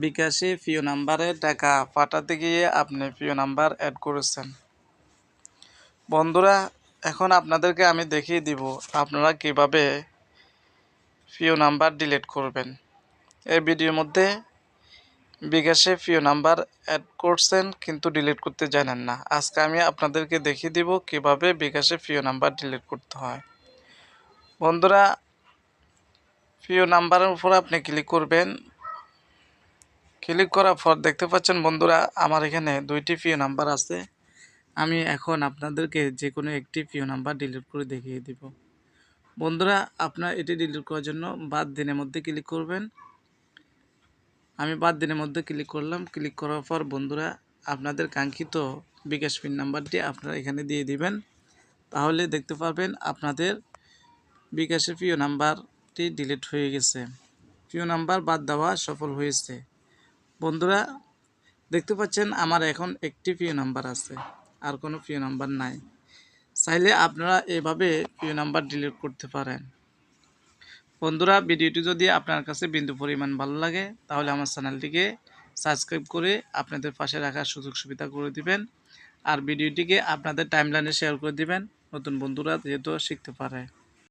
বিকাশে প্রিয় নাম্বারে টাকা পাঠাতে গিয়ে আপনি প্রিয় নাম্বার অ্যাড করেছেন। বন্ধুরা, এখন আপনাদেরকে আমি দেখিয়ে দিব আপনারা কিভাবে প্রিয় নাম্বার ডিলিট করবেন। এই ভিডিওর মধ্যে বিকাশে প্রিয় নাম্বার অ্যাড করছেন কিন্তু ডিলিট করতে জানেন না। আজকে আমি আপনাদেরকে দেখিয়ে দিব কিভাবে বিকাশে প্রিয় নাম্বার ডিলিট করতে হয়। বন্ধুরা, প্রিয় নাম্বারের উপর আপনি ক্লিক করবেন। ক্লিক করার পর দেখতে পাচ্ছেন বন্ধুরা, আমার এখানে 2টি প্রিয় নাম্বার আছে। আমি এখন আপনাদেরকে যে কোনো একটি প্রিয় নাম্বার ডিলিট করে দেখিয়ে দিব। বন্ধুরা, আপনার এটি ডিলিট করার জন্য বাদ দিনের মধ্যে ক্লিক করবেন। আমি বাদ দিনের মধ্যে ক্লিক করলাম। ক্লিক করার পর বন্ধুরা, আপনাদের কাঙ্ক্ষিত বিকাশ পিন নাম্বারটি আপনারা এখানে দিয়ে দিবেন। তাহলে দেখতে পারবেন আপনাদের বিকাশের প্রিয় নাম্বারটি ডিলিট হয়ে গেছে। প্রিয় নাম্বার বাদ দেওয়া সফল হয়েছে। বন্ধুরা, দেখতে পাচ্ছেন আমার এখন একটি প্রিয় নাম্বার আছে, আর কোনো প্রিয় নাম্বার নাই। চাইলে আপনারা এভাবে প্রিয় নাম্বার ডিলিট করতে পারেন। বন্ধুরা, ভিডিওটি যদি আপনার কাছে বিন্দু পরিমাণ ভালো লাগে তাহলে আমার চ্যানেলটিকে সাবস্ক্রাইব করে আপনাদের পাশে রাখার সুযোগ সুবিধা করে দিবেন। আর ভিডিওটিকে আপনাদের টাইমলাইনে শেয়ার করে দিবেন, নতুন বন্ধুরা যেহেতু শিখতে পারে।